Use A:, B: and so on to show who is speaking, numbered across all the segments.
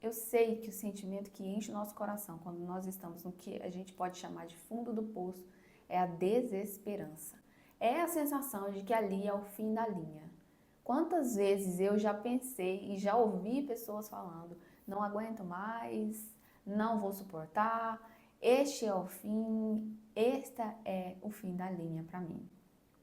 A: Eu sei que o sentimento que enche o nosso coração quando nós estamos no que a gente pode chamar de fundo do poço é a desesperança. É a sensação de que ali é o fim da linha. Quantas vezes eu já pensei e já ouvi pessoas falando: não aguento mais, não vou suportar, este é o fim, este é o fim da linha para mim.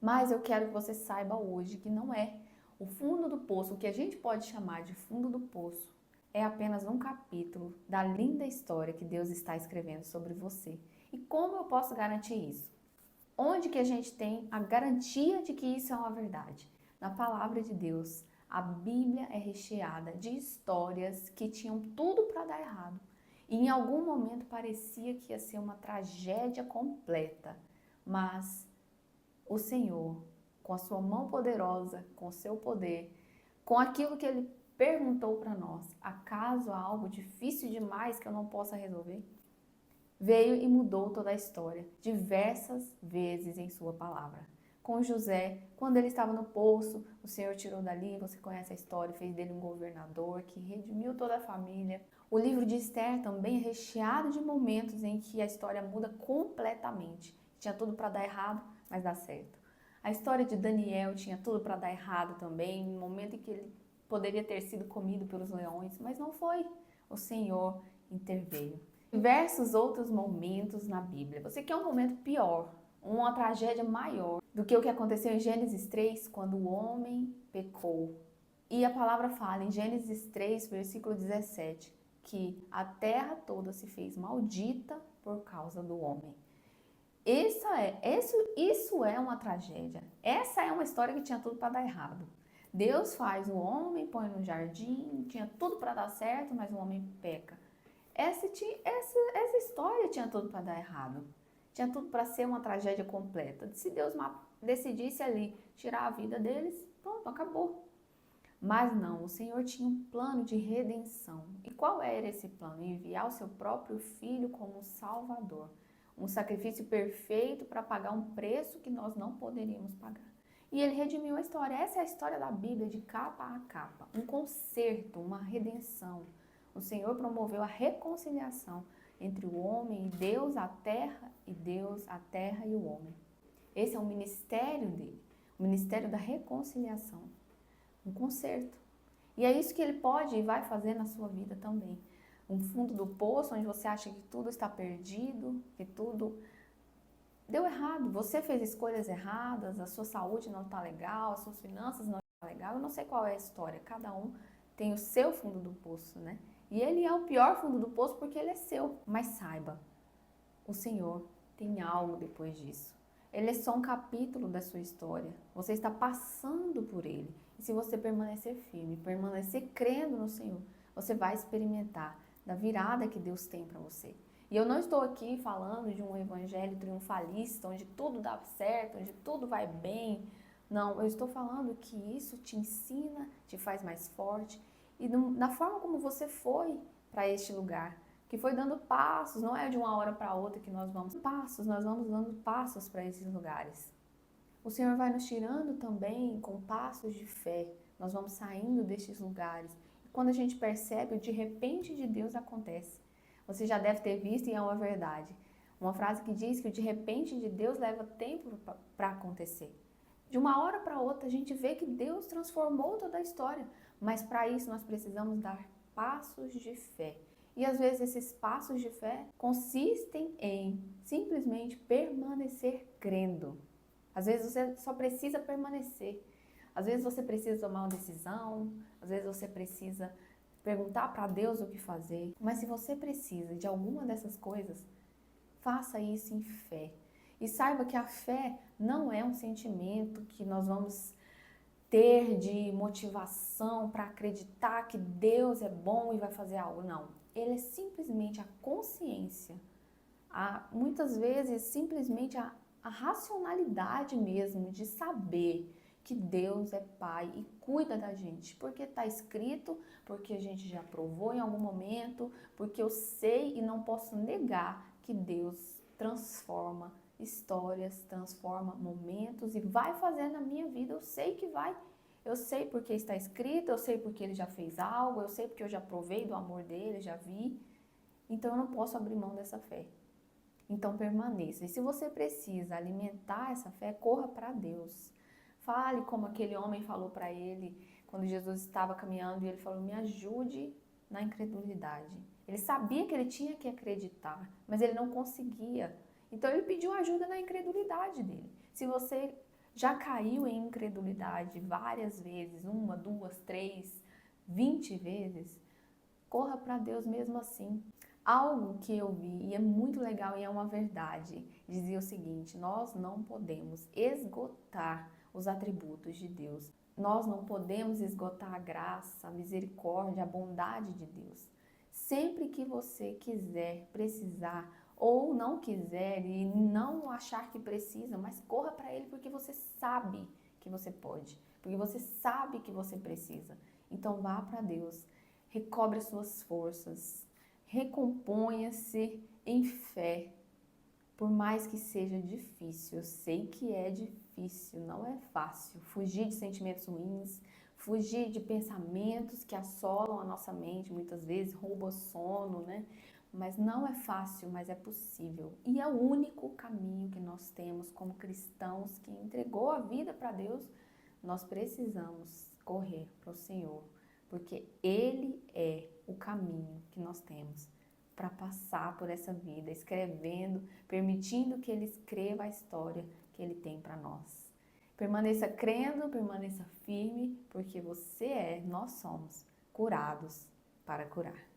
A: Mas eu quero que você saiba hoje que não é. O fundo do poço, o que a gente pode chamar de fundo do poço, é apenas um capítulo da linda história que Deus está escrevendo sobre você. E como eu posso garantir isso? Onde que a gente tem a garantia de que isso é uma verdade? Na palavra de Deus. A Bíblia é recheada de histórias que tinham tudo para dar errado. E em algum momento parecia que ia ser uma tragédia completa. Mas o Senhor, com a sua mão poderosa, com o seu poder, com aquilo que Ele perguntou para nós, acaso há algo difícil demais que eu não possa resolver? Veio e mudou toda a história, diversas vezes em sua palavra. Com José, quando ele estava no poço, o Senhor tirou dali, você conhece a história, fez dele um governador que redimiu toda a família. O livro de Esther também é recheado de momentos em que a história muda completamente. Tinha tudo para dar errado, mas dá certo. A história de Daniel tinha tudo para dar errado também, no momento em que ele poderia ter sido comido pelos leões, mas não foi. O Senhor interveio. Diversos outros momentos na Bíblia. Você quer um momento pior, uma tragédia maior do que o que aconteceu em Gênesis 3, quando o homem pecou. E a palavra fala em Gênesis 3, versículo 17, que a terra toda se fez maldita por causa do homem. Isso é uma tragédia. Essa é uma história que tinha tudo para dar errado. Deus faz o homem, põe no jardim, tinha tudo para dar certo, mas o homem peca. Essa história tinha tudo para dar errado. Tinha tudo para ser uma tragédia completa. Se Deus decidisse ali tirar a vida deles, pronto, acabou. Mas não, o Senhor tinha um plano de redenção. E qual era esse plano? Enviar o seu próprio filho como Salvador. Um sacrifício perfeito para pagar um preço que nós não poderíamos pagar. E ele redimiu a história. Essa é a história da Bíblia de capa a capa. Um conserto, uma redenção. O Senhor promoveu a reconciliação entre o homem e Deus, a terra, e Deus, a terra e o homem. Esse é o ministério dele, o ministério da reconciliação, um conserto. E é isso que ele pode e vai fazer na sua vida também. Um fundo do poço onde você acha que tudo está perdido, que tudo deu errado, você fez escolhas erradas, a sua saúde não está legal, as suas finanças não estão legal. Eu não sei qual é a história, cada um tem o seu fundo do poço, né? E ele é o pior fundo do poço porque ele é seu. Mas saiba, o Senhor tem algo depois disso. Ele é só um capítulo da sua história. Você está passando por ele. E se você permanecer firme, permanecer crendo no Senhor, você vai experimentar da virada que Deus tem para você. E eu não estou aqui falando de um evangelho triunfalista, onde tudo dá certo, onde tudo vai bem. Não, eu estou falando que isso te ensina, te faz mais forte. E na forma como você foi para este lugar, que foi dando passos, não é de uma hora para outra que nós vamos dando passos para esses lugares. O Senhor vai nos tirando também com passos de fé. Nós vamos saindo destes lugares. E quando a gente percebe, o de repente de Deus acontece. Você já deve ter visto e é uma verdade. Uma frase que diz que o de repente de Deus leva tempo para acontecer. De uma hora para outra a gente vê que Deus transformou toda a história. Mas para isso nós precisamos dar passos de fé. E às vezes esses passos de fé consistem em simplesmente permanecer crendo. Às vezes você só precisa permanecer. Às vezes você precisa tomar uma decisão, às vezes você precisa perguntar para Deus o que fazer. Mas se você precisa de alguma dessas coisas, faça isso em fé. E saiba que a fé não é um sentimento que nós vamos ter de motivação para acreditar que Deus é bom e vai fazer algo. Não. Ele é simplesmente a consciência, muitas vezes simplesmente a racionalidade mesmo de saber que Deus é Pai e cuida da gente. Porque está escrito, porque a gente já provou em algum momento, porque eu sei e não posso negar que Deus transforma histórias, transforma momentos e vai fazer na minha vida. Eu sei que vai. Eu sei porque está escrito, eu sei porque ele já fez algo, eu sei porque eu já provei do amor dele, já vi. Então eu não posso abrir mão dessa fé. Então permaneça. E se você precisa alimentar essa fé, corra para Deus. Fale como aquele homem falou para ele quando Jesus estava caminhando e ele falou: "Me ajude na incredulidade". Ele sabia que ele tinha que acreditar, mas ele não conseguia. Então ele pediu ajuda na incredulidade dele. Se você já caiu em incredulidade várias vezes, 1, 2, 3, 20 vezes, corra para Deus mesmo assim. Algo que eu vi e é muito legal e é uma verdade, dizia o seguinte: nós não podemos esgotar os atributos de Deus. Nós não podemos esgotar a graça, a misericórdia, a bondade de Deus. Sempre que você quiser, precisar ou não quiser e não achar que precisa, mas corra para Ele porque você sabe que você pode, porque você sabe que você precisa. Então vá para Deus, recobre as suas forças, recomponha-se em fé, por mais que seja difícil. Eu sei que é difícil, não é fácil. Fugir de sentimentos ruins, fugir de pensamentos que assolam a nossa mente, muitas vezes roubam sono, né? Mas não é fácil, mas é possível. E é o único caminho que nós temos como cristãos que entregou a vida para Deus. Nós precisamos correr para o Senhor, porque Ele é o caminho que nós temos para passar por essa vida, escrevendo, permitindo que Ele escreva a história que Ele tem para nós. Permaneça crendo, permaneça firme, porque você nós somos curados para curar.